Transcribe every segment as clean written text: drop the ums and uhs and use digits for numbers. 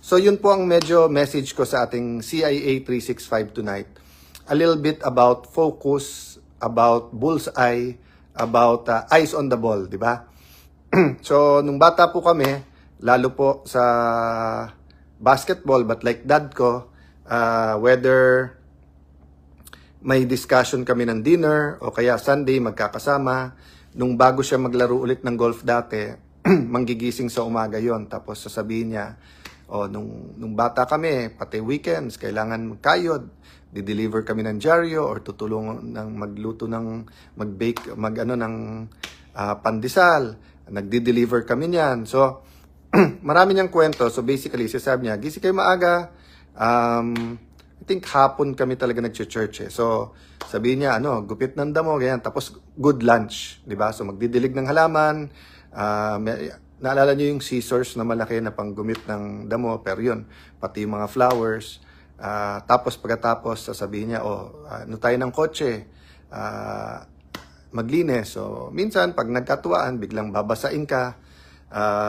So yun po ang medyo message ko sa ating CIA 365 tonight. A little bit about focus, about bullseye, about eyes on the ball, di ba? So nung bata po kami, lalo po sa basketball, but like dad ko, whether may discussion kami ng dinner o kaya Sunday magkakasama, nung bago siya maglaro ulit ng golf dati, manggigising sa umaga yon, tapos sasabihin niya, nung bata kami, pati weekends, kailangan magkayod, di-deliver kami ng dyaryo or tutulong ng magluto ng mag-bake, ng pandesal, nagdi-deliver kami niyan. So, marami niyang kwento. So, basically, sasabi niya, gising kayo maaga, I think hapon kami talaga nag-church eh. So, sabihin niya, gupit ng damo, ganyan. Tapos, good lunch, di ba? So, magdidilig ng halaman. Naalala niyo yung scissors na malaki na panggumit ng damo, pero yun, pati yung mga flowers. Tapos, pagkatapos, sasabihin niya, tayo ng kotse, maglinis. So, minsan, pag nagkatuwaan, biglang babasain ka.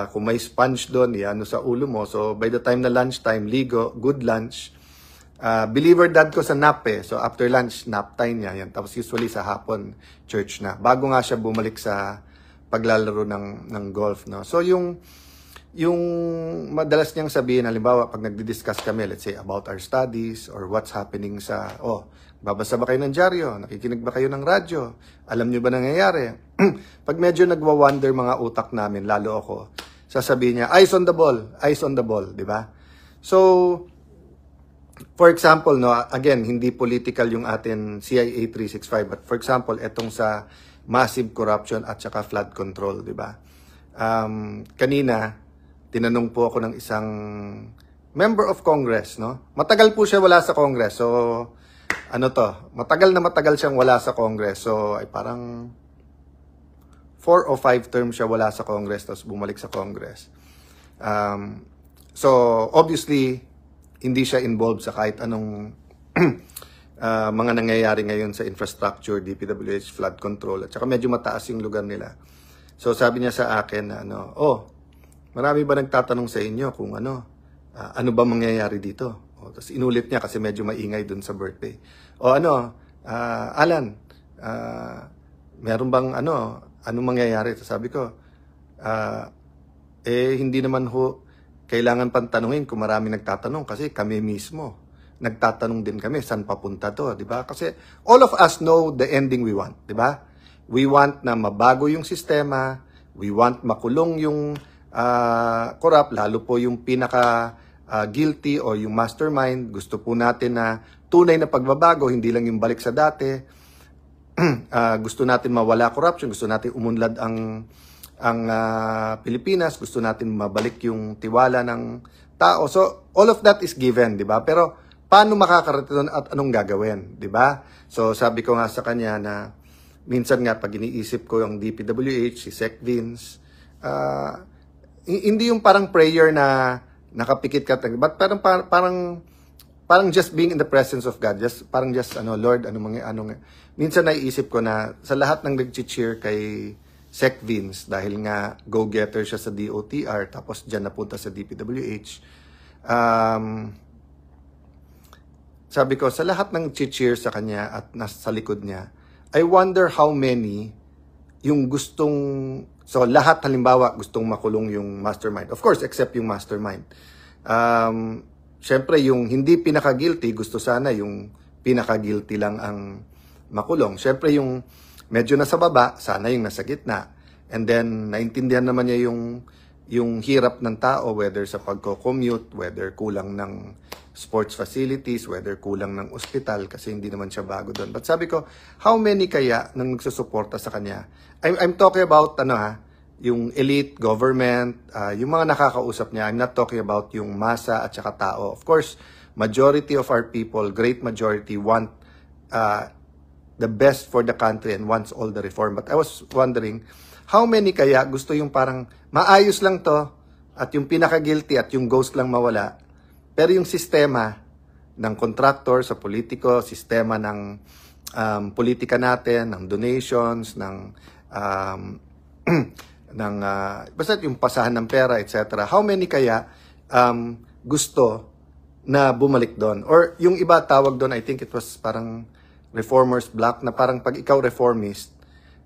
Kung may sponge doon, sa ulo mo. So, by the time na lunchtime, ligo, good lunch. Believer dad ko sa nap eh. So after lunch, nap time niya. Yan. Tapos usually sa hapon, church na. Bago nga siya bumalik sa paglalaro ng golf. No? So yung madalas niyang sabihin, halimbawa pag nagdi-discuss kami, let's say about our studies or what's happening sa, babasa ba kayo ng dyaryo? Nakikinig ba kayo ng radyo? Alam niyo ba nangyayari? Pag medyo nagwa-wonder mga utak namin, lalo ako, sasabihin niya, eyes on the ball, di ba? So, for example, again, hindi political yung atin CIA 365, but for example, etong sa massive corruption at saka flood control, di ba? Kanina, tinanong po ako ng isang member of Congress, no? Matagal po siya wala sa Congress. So, matagal siyang wala sa Congress. So, ay parang 4 o 5 terms siya wala sa Congress, tapos bumalik sa Congress. So, obviously, hindi siya involved sa kahit anong mga nangyayari ngayon sa infrastructure, DPWH, flood control, at saka medyo mataas yung lugar nila. So sabi niya sa akin na marami ba nagtatanong sa inyo kung ano ba mangyayari dito? Tapos inulit niya kasi medyo maingay dun sa birthday. Alan, meron bang anong mangyayari? So sabi ko, hindi naman kailangan pang tanungin kung marami nagtatanong kasi kami mismo nagtatanong din kami saan papunta to, di ba? Kasi all of us know the ending we want, di ba? We want na mabago yung sistema, we want makulong yung corrupt, lalo po yung pinaka guilty o yung mastermind. Gusto po natin na tunay na pagbabago, hindi lang yung balik sa dati. Gusto natin mawala corruption, gusto natin umunlad ang Pilipinas, gusto natin mabalik yung tiwala ng tao. So, all of that is given, di ba? Pero, paano makakarating at anong gagawin, di ba? So, sabi ko nga sa kanya na, minsan nga, pag iniisip ko yung DPWH, si Sec Vince, hindi yung parang prayer na nakapikit ka, but parang just being in the presence of God, Lord, minsan naiisip ko na, sa lahat ng nag-cheer kay Sec Vince, dahil nga go-getter siya sa DOTR, tapos dyan napunta sa DPWH. Sabi ko, sa lahat ng cheer sa kanya at nasa likod niya, I wonder how many yung so lahat halimbawa gustong makulong yung mastermind. Of course, except yung mastermind. Siyempre, yung hindi pinaka-guilty, gusto sana yung pinaka-guilty lang ang makulong. Siyempre, yung medyo nasa baba, sana yung nasa gitna. And then, naintindihan naman niya yung hirap ng tao, whether sa pagko-commute, whether kulang ng sports facilities, whether kulang ng ospital, kasi hindi naman siya bago doon. But sabi ko, how many kaya nang nagsusuporta sa kanya? I'm talking about, yung elite, government, yung mga nakakausap niya. I'm not talking about yung masa at saka tao. Of course, majority of our people, great majority, want the best for the country and wants all the reform. But I was wondering, how many kaya gusto yung parang maayos lang to at yung pinaka-guilty at yung ghost lang mawala. Pero yung sistema ng contractor sa politiko, sistema ng politika natin, ng donations, basta yung pasahan ng pera, etc. How many kaya gusto na bumalik doon. Or yung iba tawag doon, I think it was parang reformers block, na parang pag ikaw reformist,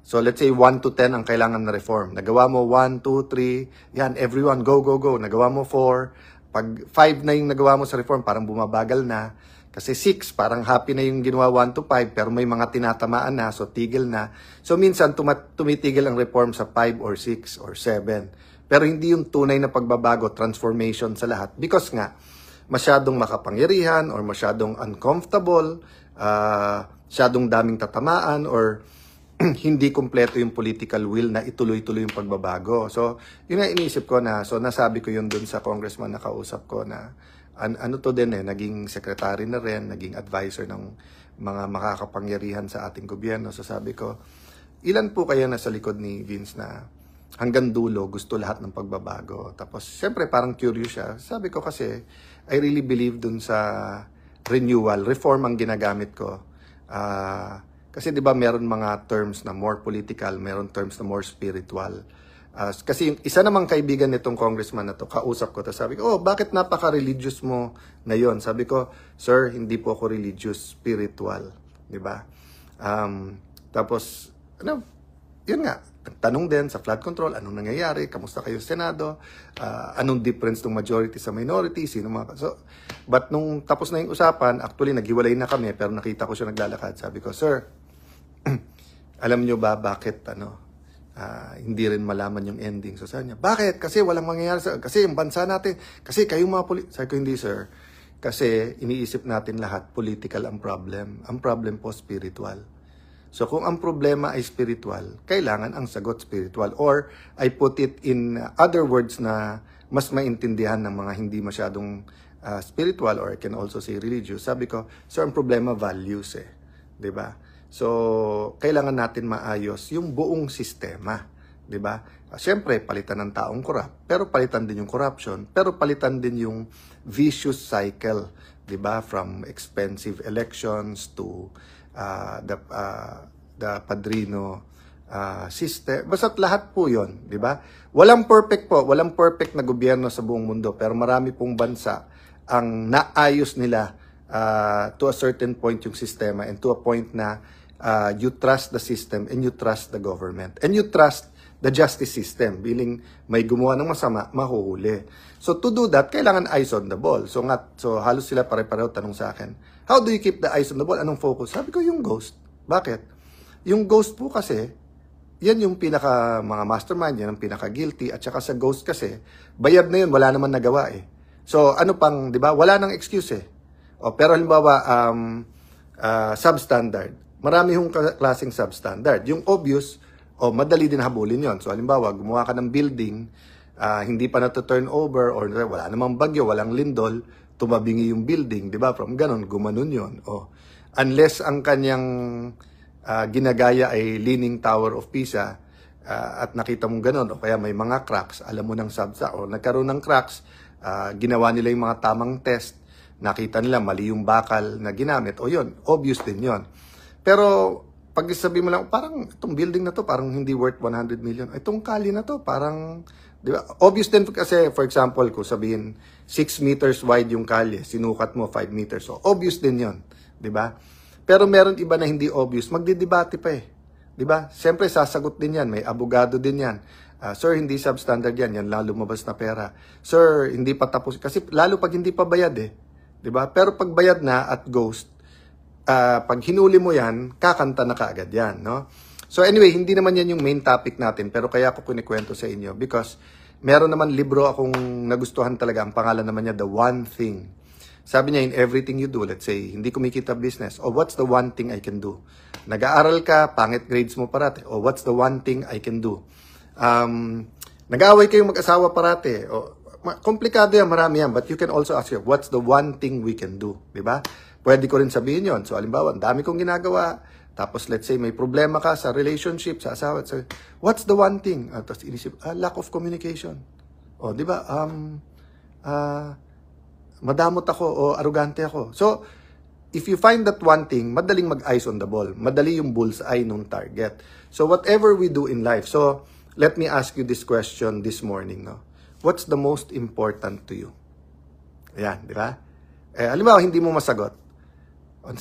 so let's say 1 to 10 ang kailangan na reform. Nagawa mo 1, 2, 3, yan, everyone, go, go, go. Nagawa mo 4. Pag 5 na yung nagawa mo sa reform, parang bumabagal na. Kasi 6, parang happy na yung ginawa 1 to 5, pero may mga tinatamaan na, so tigil na. So minsan, tumitigil ang reform sa 5 or 6 or 7. Pero hindi yung tunay na pagbabago, transformation sa lahat. Because nga, masyadong makapangyarihan or masyadong uncomfortable, masyadong daming tatamaan, or hindi kumpleto yung political will na ituloy-tuloy yung pagbabago. So, yun na iniisip ko na, so nasabi ko yun dun sa congressman na kausap ko na, ano to din naging secretary na rin, naging advisor ng mga makakapangyarihan sa ating gobyerno. So sabi ko, ilan po kaya nasa likod ni Vince na hanggang dulo gusto lahat ng pagbabago? Tapos syempre parang curious siya. Sabi ko kasi, I really believe dun sa renewal, reform ang ginagamit ko. Kasi di ba meron mga terms na more political, meron terms na more spiritual. Kasi yung isa namang kaibigan nitong congressman na to, kausap ko, tapos sabi ko, bakit napaka-religious mo ngayon? Sabi ko, sir, hindi po ako religious, spiritual. Diba? Tapos, yun nga, tanong din sa flood control, anong nangyayari, kamusta kayo sa Senado, anong difference ng majority sa minority, sino mga... So, but nung tapos na yung usapan, actually, naghiwalay na kami, pero nakita ko siya naglalakad. Sabi ko, sir, alam nyo ba bakit, hindi rin malaman yung ending. So sabi niya, bakit? Kasi walang mangyayari kasi yung bansa natin, kasi kayong mga sabi ko, hindi sir, kasi iniisip natin lahat, political ang problem. Ang problem po, spiritual. So kung ang problema ay spiritual, kailangan ang sagot spiritual. Or I put it in other words na mas maintindihan ng mga hindi masyadong spiritual, or I can also say religious. Sabi ko, sir, ang problema values diba? So, kailangan natin maayos yung buong sistema, 'di ba? Siyempre, palitan ng taong corrupt, pero palitan din yung corruption, pero palitan din yung vicious cycle, 'di ba? From expensive elections to the padrino system. Basta't lahat po 'yon, 'di ba? Walang perfect po, walang perfect na gobyerno sa buong mundo, pero marami pong bansa ang naayos nila to a certain point yung sistema, and to a point na you trust the system and you trust the government and you trust the justice system. Biling may gumawa ng masama, mahuhuli. So to do that, kailangan eyes on the ball. So halos sila pare-pareho tanong sa akin, how do you keep the eyes on the ball? Anong focus? Sabi ko, yung ghost. Bakit? Yung ghost po kasi, yan yung pinaka mga mastermind, yan ang pinaka guilty, at saka sa ghost kasi, bayad na yun, wala naman nagawa So ano pang, di ba? Wala nang excuse pero halimbawa, substandard. Marami yung klaseng substandard. Yung obvious, madali din habulin yon. So halimbawa, gumawa ka ng building, hindi pa na-turn over, or wala namang bagyo, walang lindol, tumabingi yung building, di ba? From ganon, gumanon yon. Unless ang kanyang ginagaya ay Leaning Tower of Pisa, at nakita mong ganon, o kaya may mga cracks, alam mo ng o nagkaroon ng cracks, ginawa nila yung mga tamang test, nakita nila mali yung bakal na ginamit, yun, obvious din yon. Pero pag sabi mo lang, parang itong building na to parang hindi worth 100 million. Itong kali na to parang, di ba? Obvious din kasi, for example, kung sabihin 6 meters wide yung kalye, sinukat mo 5 meters. So obvious din yon, di ba? Pero meron iba na hindi obvious, magdidebate pa di ba? Siyempre sasagot din yan, may abogado din yan. Sir, hindi substandard yan lang lumabas na pera. Sir, hindi pa tapos, kasi lalo pag hindi pa bayad di ba? Pero pag bayad na at ghost, pag hinuli mo yan, kakanta na kaagad yan, no? So anyway, hindi naman yan yung main topic natin, pero kaya ako kunikwento sa inyo because meron naman libro akong nagustuhan talaga, ang pangalan naman niya, The One Thing. Sabi niya, in everything you do, let's say, hindi kumikita business, what's the one thing I can do? Nag-aaral ka, pangit grades mo parati, what's the one thing I can do? Nag-aaway kayong mag-asawa parati, komplikado yan, marami yan, but you can also ask yourself, what's the one thing we can do? Diba? Pwede ko rin sabihin yon. So, halimbawa, ang dami kong ginagawa. Tapos, let's say, may problema ka sa relationship, sa asawa. So, what's the one thing? Tapos, inisip, lack of communication. Di ba? Madamot ako o arugante ako. So, if you find that one thing, madaling mag-eyes on the ball. Madali yung bullseye nung target. So, whatever we do in life. So, let me ask you this question this morning. No? What's the most important to you? Ayan, di ba? Halimbawa, hindi mo masagot.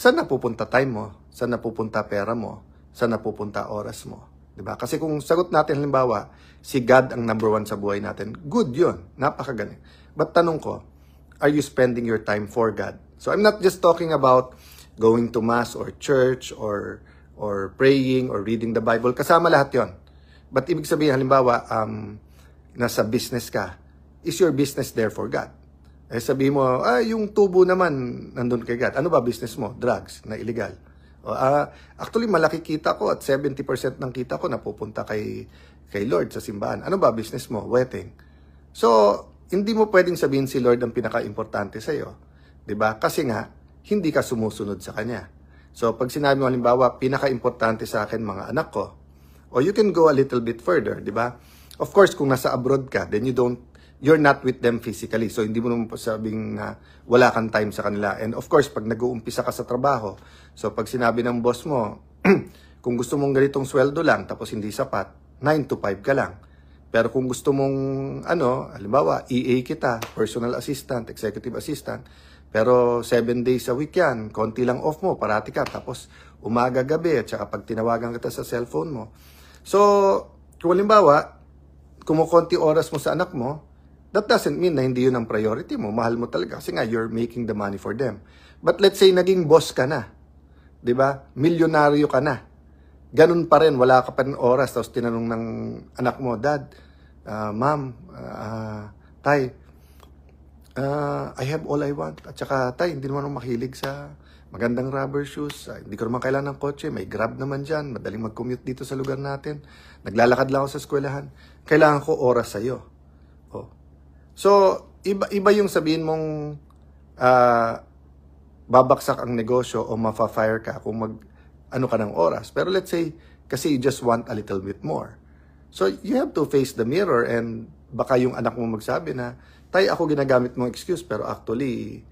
Saan napupunta time mo? Saan napupunta pera mo? Saan napupunta oras mo? Di ba? Kasi kung sagot natin, halimbawa, si God ang number one sa buhay natin, good yun. Napakagaling. But tanong ko, are you spending your time for God? So I'm not just talking about going to mass or church or praying or reading the Bible. Kasama lahat yon. But ibig sabihin, halimbawa, nasa business ka, is your business there for God? Sabi mo, yung tubo naman nandun kay God. Ano ba business mo? Drugs na illegal. Actually, malaki kita ko at 70% ng kita ko napupunta kay Lord sa simbahan. Ano ba business mo? Wedding. So, hindi mo pwedeng sabihin si Lord ang pinaka-importante sa'yo. Diba? Kasi nga, hindi ka sumusunod sa Kanya. So, pag sinabi mo, halimbawa, pinaka-importante sa akin mga anak ko, or you can go a little bit further, diba? Of course, kung nasa abroad ka, then you're not with them physically. So, hindi mo naman sabing na wala kang time sa kanila. And of course, pag nag-uumpisa ka sa trabaho, so pag sinabi ng boss mo, kung gusto mong ganitong sweldo lang, tapos hindi sapat, 9 to 5 ka lang. Pero kung gusto mong, halimbawa, EA kita, personal assistant, executive assistant, pero 7 days a week yan, konti lang off mo, parati ka, tapos umaga-gabi, at saka pag tinawagan kita sa cellphone mo. So, kung halimbawa, kumukonti oras mo sa anak mo, that doesn't mean na hindi yun ang priority mo. Mahal mo talaga kasi nga you're making the money for them. But let's say naging boss ka na. 'Di ba? Milyonaryo ka na. Ganun pa rin, wala ka pa rin oras. Tapos tinanong ng anak mo, Dad, Ma'am, Tay, I have all I want. At saka, Tay, hindi naman ako mahilig sa magandang rubber shoes. Hindi ko naman kailangan ng kotse. May Grab naman dyan. Madaling mag-commute dito sa lugar natin. Naglalakad lang ako sa eskwelahan. Kailangan ko oras sa'yo. Oh. So, iba yung sabihin mong babaksak ang negosyo o mafa-fire ka kung ano ka ng oras. Pero let's say, kasi you just want a little bit more. So, you have to face the mirror and baka yung anak mo magsabi na, Tay, ako ginagamit mong excuse pero actually,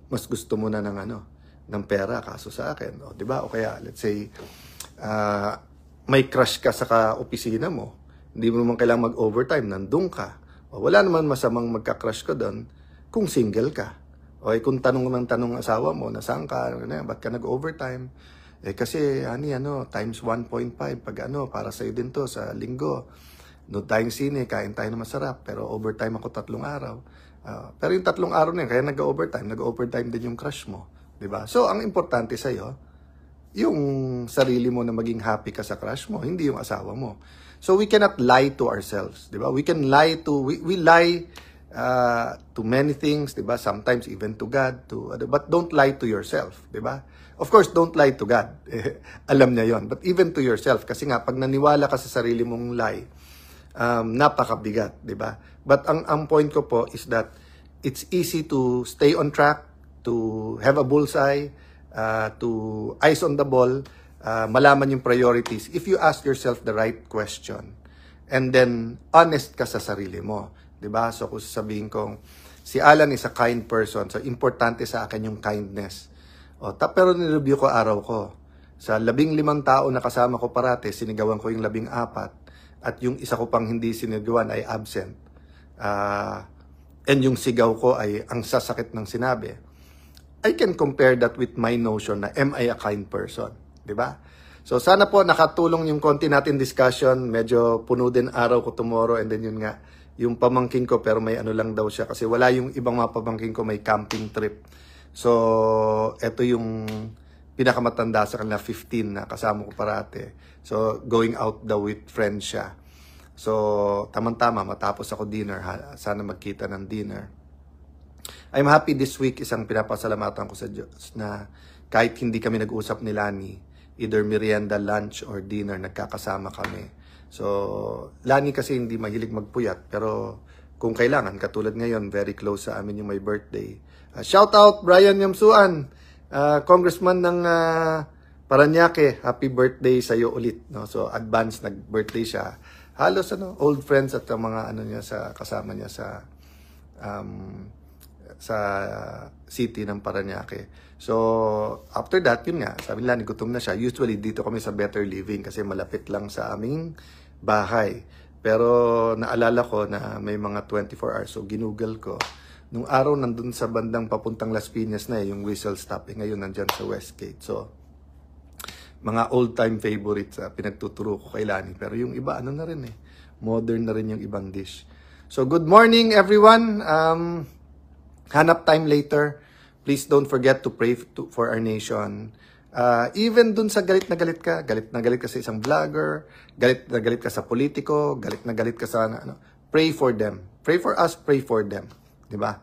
mas gusto mo na ng pera kaso sa akin. O, diba? O kaya, let's say, may crush ka sa ka-opisina mo. Hindi mo naman kailangang mag-overtime, nandun ka. O, wala naman masamang magka-crush ka doon kung single ka. O kung tanong ng tanong asawa mo, nasaan ka, ba't ka nag-overtime? Kasi, times 1.5, pag para sa'yo din to sa linggo. Doon tayong sine, kain tayo na masarap, pero overtime ako 3 araw. Pero yung 3 araw na yun, kaya nag-overtime din yung crush mo. Diba? So, ang importante sa'yo, yung sarili mo na maging happy ka sa crush mo, hindi yung asawa mo. So, we cannot lie to ourselves. Diba? We can lie we lie to many things, diba? Sometimes even to God, but don't lie to yourself, diba? Of course, don't lie to God. Alam niya yon. But even to yourself, kasi nga, pag naniwala ka sa sarili mong lie, napakabigat, di ba? But ang point ko po is that it's easy to stay on track, to have a bullseye, to eyes on the ball, malaman yung priorities if you ask yourself the right question and then honest ka sa sarili mo, di ba? So kung sasabihin kong si Alan is a kind person, so importante sa akin yung kindness. Pero nireview ko araw ko. Sa 15 tao na kasama ko parate, sinigawan ko yung 14. At yung isa ko pang hindi sinigawan ay absent. And yung sigaw ko ay ang sasakit ng sinabi. I can compare that with my notion na am I a kind person? Diba? So sana po nakatulong yung konti natin discussion. Medyo puno din araw ko tomorrow. And then yun nga, yung pamangkin ko pero may lang daw siya. Kasi wala yung ibang mga pamangkin ko may camping trip. So eto yung pinakamatanda sa kanila, 15 na kasama ko parate. So, going out daw with friends siya. So, tamang-tama, matapos ako dinner, sana magkita ng dinner. I'm happy this week, isang pinapasalamatan ko sa Diyos na kahit hindi kami nag-usap ni Lani, either merienda, lunch, or dinner, nagkakasama kami. So, Lani kasi hindi mahilig magpuyat, pero kung kailangan, katulad ngayon, very close sa amin yung my birthday. Shout out, Brian Yamsuan! Congressman ng Parañaque, happy birthday sa iyo ulit, no? So advance nag-birthday siya. Halos old friends at mga niya sa kasama niya sa city ng Parañaque. So after that, yun nga, sabi nila gutom na siya. Usually dito kami sa Better Living kasi malapit lang sa aming bahay. Pero naalala ko na may mga 24 hours. So ginugol ko. Nung araw nandun sa bandang papuntang Las Piñas na yung whistle stop. Ngayon nandyan sa Westgate. So mga old-time favorites pinagtuturo ko kay Lani. Pero yung iba, ano na rin modern na rin yung ibang dish. So, good morning everyone. Hanap time later. Please don't forget to pray for our nation. Even dun sa galit na galit ka sa isang vlogger, galit na galit ka sa politiko, galit na galit ka sa pray for them. Pray for us, pray for them. Diba?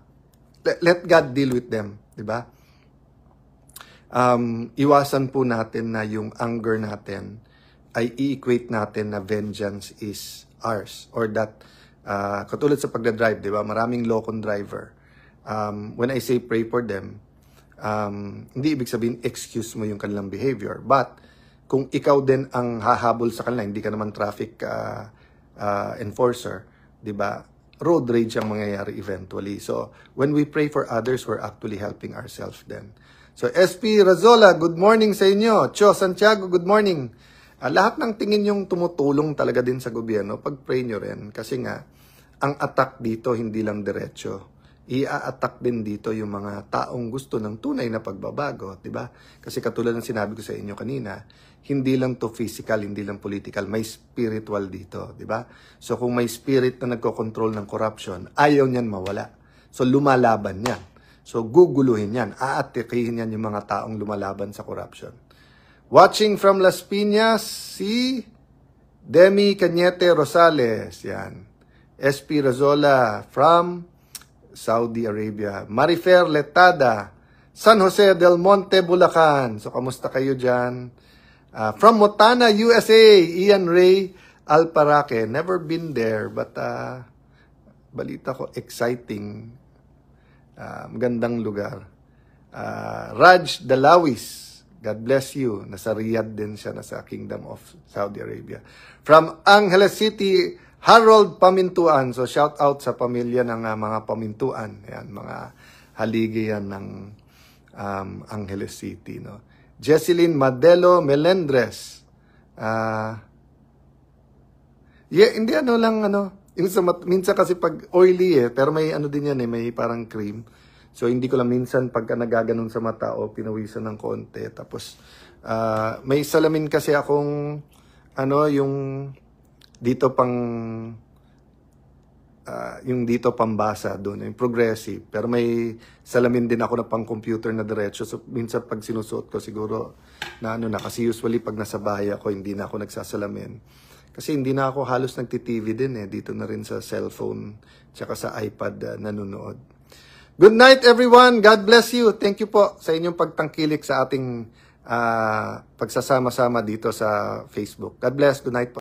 Let God deal with them. Diba? Iwasan po natin na yung anger natin ay i-equate natin na vengeance is ours. Or that, katulad sa pagdadrive, di ba? Maraming lokong driver. When I say pray for them, hindi ibig sabihin excuse mo yung kanilang behavior. But, kung ikaw din ang hahabol sa kanila, hindi ka naman traffic enforcer, di ba? Road rage ang mangyayari eventually. So, when we pray for others, we're actually helping ourselves then. So, SP Razola, good morning sa inyo. Cho Santiago, good morning. Lahat ng tingin yung tumutulong talaga din sa gobyerno, pag-pray nyo rin. Kasi nga, ang attack dito hindi lang diretso. I-attack din dito yung mga taong gusto ng tunay na pagbabago, di ba? Kasi katulad ng sinabi ko sa inyo kanina, hindi lang to physical, hindi lang political, may spiritual dito, di ba? So, kung may spirit na nagko-control ng corruption, ayaw niyan mawala. So, lumalaban yan. So, guguluhin yan. Aatikihin yan yung mga taong lumalaban sa corruption. Watching from Las Piñas, si Demi Cañete Rosales. Yan. SP Razola from Saudi Arabia. Marifer Letada, San Jose del Monte, Bulacan. So, kamusta kayo dyan? From Motana, USA, Ian Ray Alparaque. Never been there, but balita ko, exciting. Magandang lugar. Raj Dalawis, God bless you. Nasa Riyadh din siya, nasa Kingdom of Saudi Arabia. From Angeles City, Harold Pamintuan. So shout out sa pamilya ng mga Pamintuan. Ayan, mga haligi yan ng Angeles City. No? Jesseline Madelo Melendres. Hindi yung minsan kasi pag oily pero may din yan may parang cream. So hindi ko lang minsan pagka nagaganon sa mata o pinawisan ng konti. Tapos may salamin kasi akong yung dito yung dito pambasa doon, yung progressive. Pero may salamin din ako na pang computer na diretso. So minsan pag sinusuot ko siguro na kasi usually pag nasa bahay ako hindi na ako nagsasalamin. Kasi hindi na ako halos nagti-TV din Dito na rin sa cellphone tsaka sa iPad nanonood. Good night everyone. God bless you. Thank you po sa inyong pagtangkilik sa ating pagsasama-sama dito sa Facebook. God bless. Good night po.